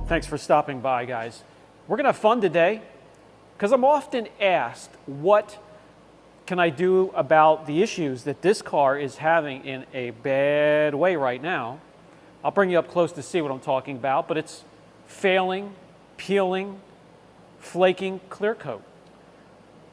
Thanks for stopping by, guys. We're gonna have fun today because I'm often asked, what can I do about the issues that this car is having in a bad way right now? I'll bring you up close to see what I'm talking about, but it's failing, peeling, flaking clear coat.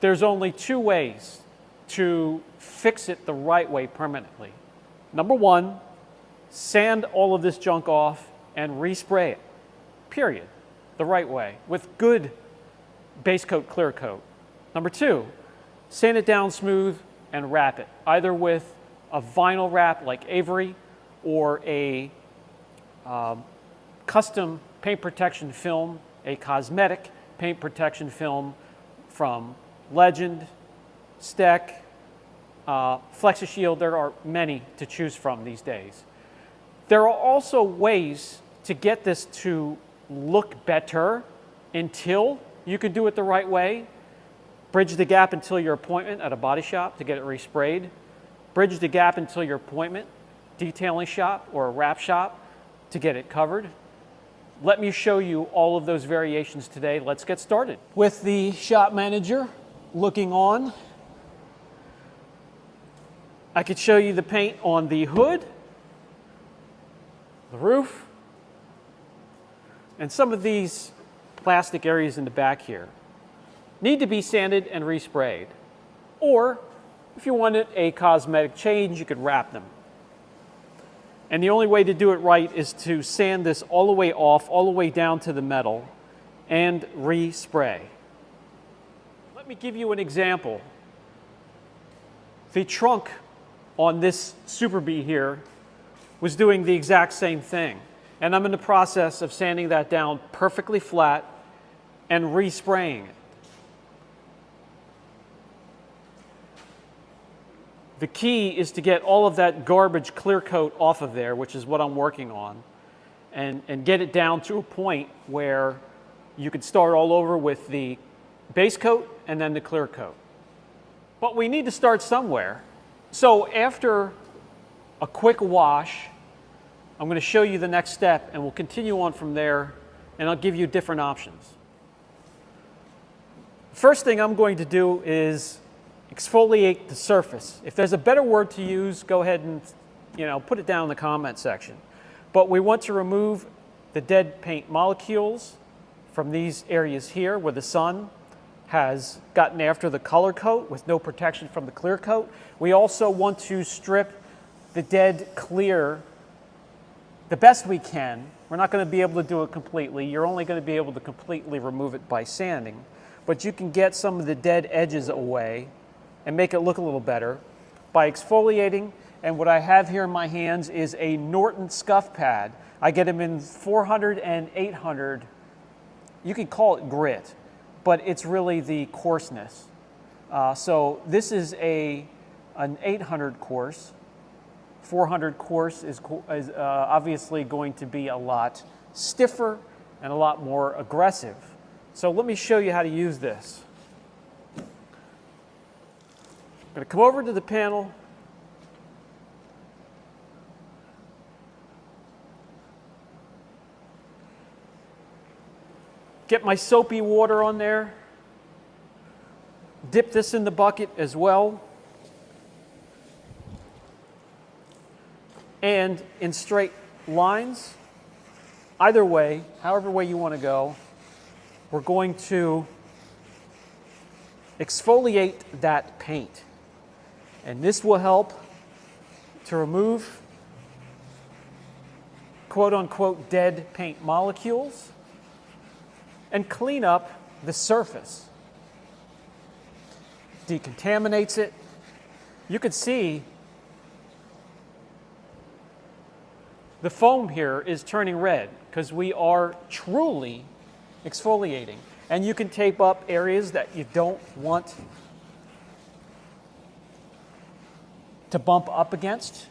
There's only two ways to fix it the right way permanently. Number one, sand all of this junk off and respray it, period, the right way, with good base coat clear coat. Number two, sand it down smooth and wrap it, either with a vinyl wrap like Avery or a custom paint protection film, a cosmetic paint protection film from Legend, Steck, FlexiShield. There are many to choose from these days. There are also ways to get this to look better until you can do it the right way. Bridge the gap until your appointment at a body shop to get it resprayed. Bridge the gap until your appointment, detailing shop or a wrap shop to get it covered. Let me show you all of those variations today. Let's get started. With the shop manager looking on, I could show you the paint on the hood, the roof, and some of these plastic areas in the back here need to be sanded and resprayed. Or if you wanted a cosmetic change, you could wrap them. And the only way to do it right is to sand this all the way off, all the way down to the metal, and respray. Let me give you an example. The trunk on this Super Bee here was doing the exact same thing. And I'm in the process of sanding that down perfectly flat and respraying it. The key is to get all of that garbage clear coat off of there, which is what I'm working on, and get it down to a point where you could start all over with the base coat and then the clear coat. But we need to start somewhere. So after a quick wash, I'm going to show you the next step, and we'll continue on from there, and I'll give you different options. First thing I'm going to do is exfoliate the surface. If there's a better word to use, go ahead and put it down in the comment section. But we want to remove the dead paint molecules from these areas here where the sun has gotten after the color coat with no protection from the clear coat. We also want to strip the dead clear the best we can. We're not going to be able to do it completely. You're only going to be able to completely remove it by sanding. But you can get some of the dead edges away and make it look a little better by exfoliating. And what I have here in my hands is a Norton scuff pad. I get them in 400 and 800. You can call it grit, but it's really the coarseness. So this is an 800 coarse. 400 coarse is obviously going to be a lot stiffer and a lot more aggressive. So let me show you how to use this. I'm going to come over to the panel. Get my soapy water on there. Dip this in the bucket as well. And in straight lines, either way, however way you want to go, we're going to exfoliate that paint. And this will help to remove quote-unquote dead paint molecules and clean up the surface. Decontaminates it. You can see the foam here is turning red because we are truly exfoliating. And you can tape up areas that you don't want to bump up against.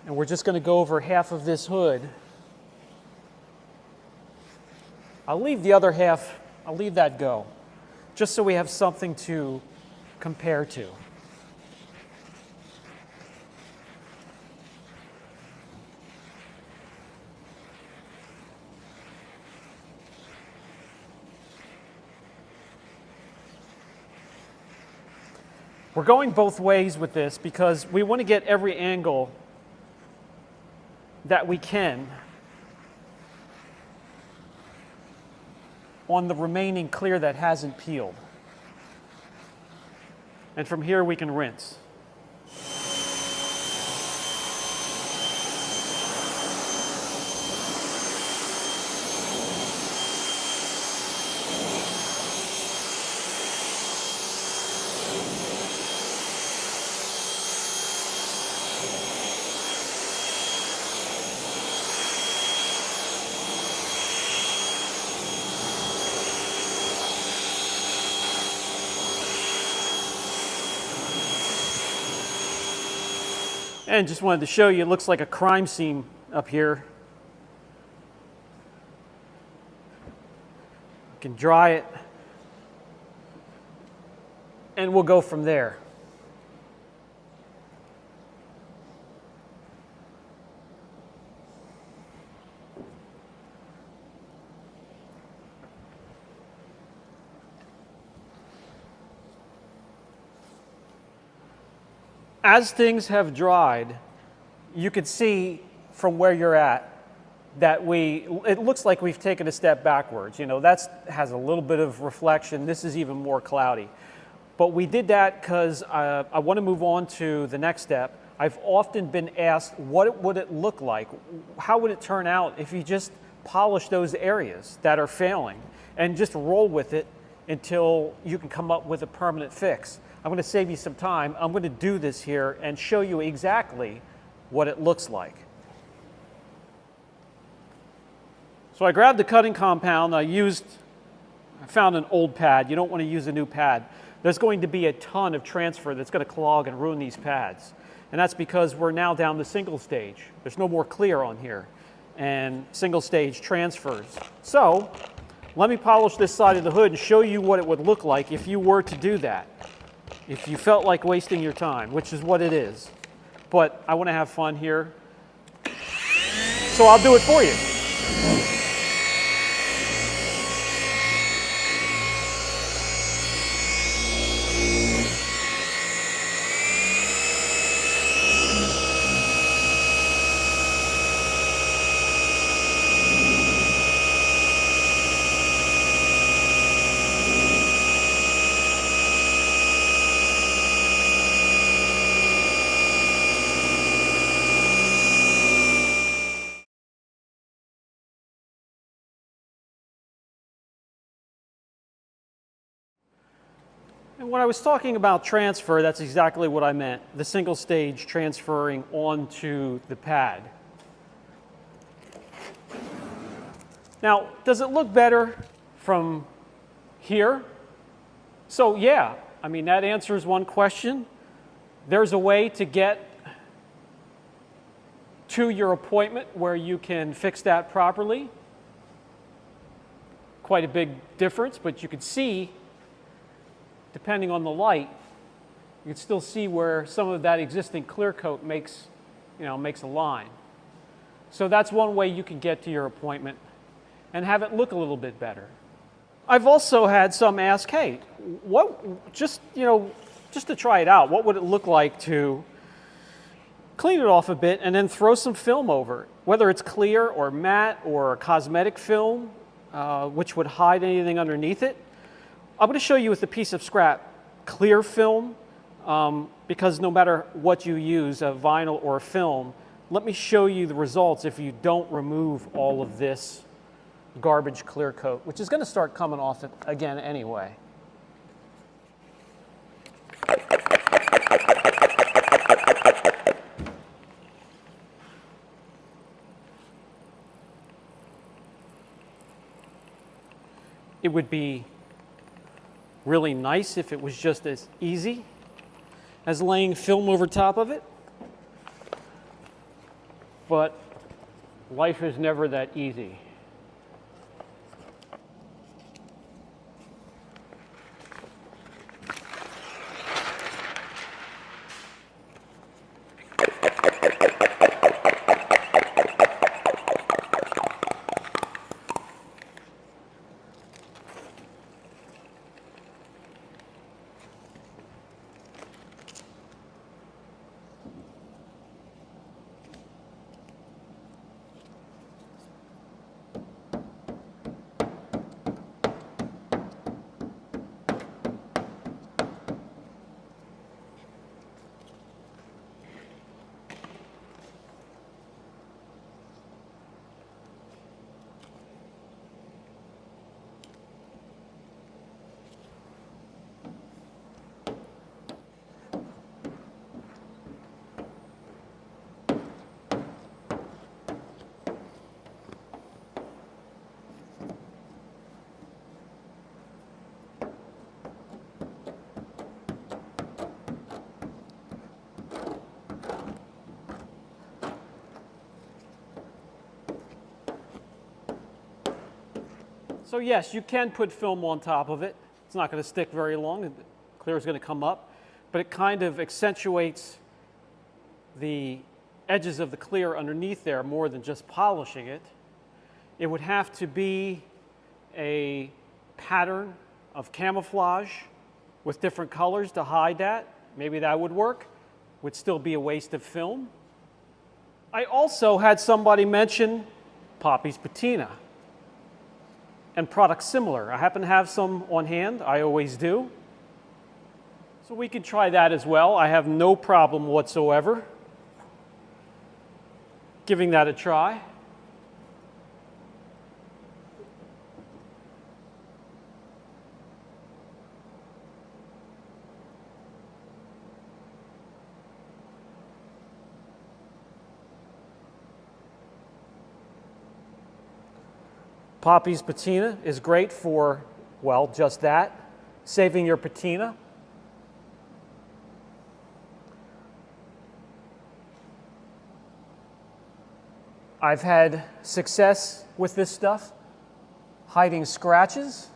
And we're just going to go over half of this hood. I'll leave the other half, I'll leave that go, just so we have something to compare to. We're going both ways with this because we want to get every angle that we can on the remaining clear that hasn't peeled. And from here we can rinse. And just wanted to show you, it looks like a crime scene up here. You can dry it, and we'll go from there. As things have dried, you can see from where you're at that it looks like we've taken a step backwards. You know, that has a little bit of reflection. This is even more cloudy. But we did that because I want to move on to the next step. I've often been asked, what would it look like? How would it turn out if you just polish those areas that are failing and just roll with it until you can come up with a permanent fix? I'm going to save you some time. I'm going to do this here and show you exactly what it looks like. So I grabbed the cutting compound. I found an old pad. You don't want to use a new pad. There's going to be a ton of transfer that's going to clog and ruin these pads. And that's because we're now down to single stage. There's no more clear on here. And single stage transfers. So let me polish this side of the hood and show you what it would look like if you were to do that. If you felt like wasting your time, which is what it is. But I want to have fun here, so I'll do it for you. And when I was talking about transfer, that's exactly what I meant. The single stage transferring onto the pad. Now, does it look better from here? So yeah, I mean, that answers one question. There's a way to get to your appointment where you can fix that properly. Quite a big difference, but you can see, depending on the light, you can still see where some of that existing clear coat makes a line. So that's one way you can get to your appointment and have it look a little bit better. I've also had some ask, hey, just to try it out, what would it look like to clean it off a bit and then throw some film over it, whether it's clear or matte or cosmetic film, which would hide anything underneath it. I'm going to show you with a piece of scrap clear film, because no matter what you use, a vinyl or a film, let me show you the results if you don't remove all of this garbage clear coat, which is going to start coming off again anyway. It would be really nice if it was just as easy as laying film over top of it, but life is never that easy. So yes, you can put film on top of it. It's not going to stick very long. The clear is going to come up, but it kind of accentuates the edges of the clear underneath there more than just polishing it. It would have to be a pattern of camouflage with different colors to hide that. Maybe that would work. Would still be a waste of film. I also had somebody mention Poppy's Patina and products similar. I happen to have some on hand. I always do. So we can try that as well. I have no problem whatsoever giving that a try. Poppy's Patina is great for, well, just that, saving your patina. I've had success with this stuff, hiding scratches,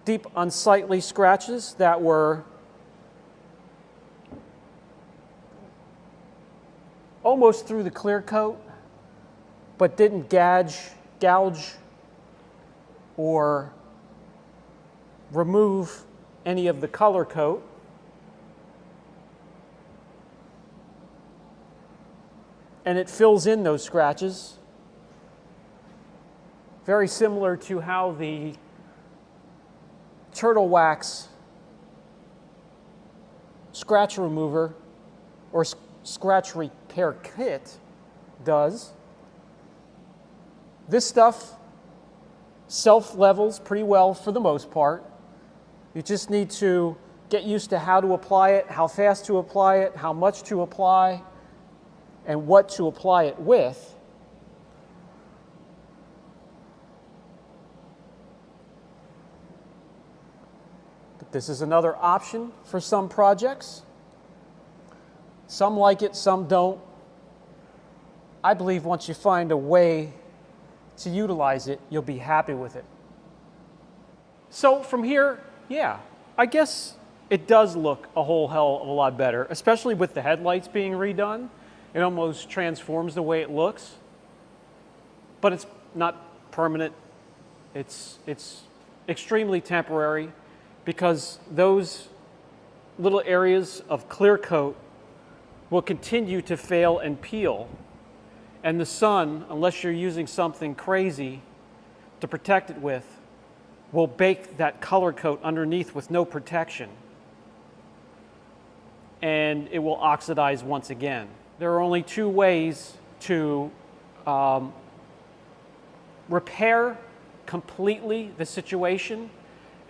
deep, unsightly scratches that were almost through the clear coat, but didn't gouge or remove any of the color coat. And it fills in those scratches. Very similar to how the turtle wax scratch remover or scratch repair kit does. This stuff self-levels pretty well for the most part. You just need to get used to how to apply it, how fast to apply it, how much to apply, and what to apply it with. But this is another option for some projects. Some like it, some don't. I believe once you find a way to utilize it, you'll be happy with it. So from here, yeah, I guess it does look a whole hell of a lot better, especially with the headlights being redone. It almost transforms the way it looks, but it's not permanent. It's extremely temporary because those little areas of clear coat will continue to fail and peel. And the sun, unless you're using something crazy to protect it with, will bake that color coat underneath with no protection. And it will oxidize once again. There are only two ways to repair completely the situation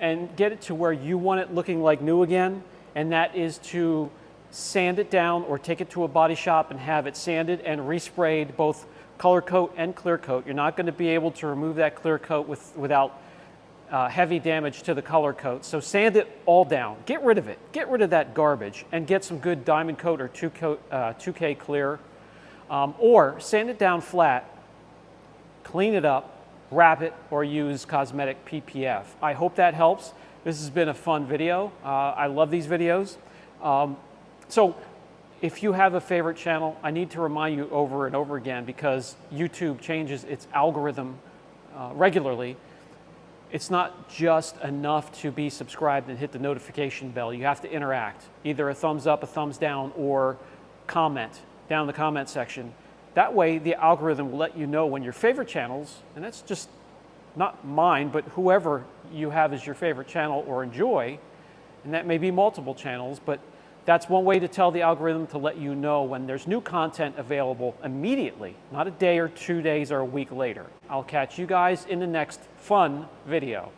and get it to where you want it looking like new again, and that is to sand it down or take it to a body shop and have it sanded and resprayed, both color coat and clear coat. You're not going to be able to remove that clear coat without heavy damage to the color coat. So sand it all down. Get rid of it. Get rid of that garbage and get some good diamond coat or 2K clear. Or sand it down flat, clean it up, wrap it, or use cosmetic PPF. I hope that helps. This has been a fun video. I love these videos. So if you have a favorite channel, I need to remind you over and over again, because YouTube changes its algorithm regularly. It's not just enough to be subscribed and hit the notification bell. You have to interact, either a thumbs up, a thumbs down, or comment down in the comment section. That way the algorithm will let you know when your favorite channels, and that's just not mine, but whoever you have as your favorite channel or enjoy, and that may be multiple channels, but that's one way to tell the algorithm to let you know when there's new content available immediately, not a day or 2 days or a week later. I'll catch you guys in the next fun video.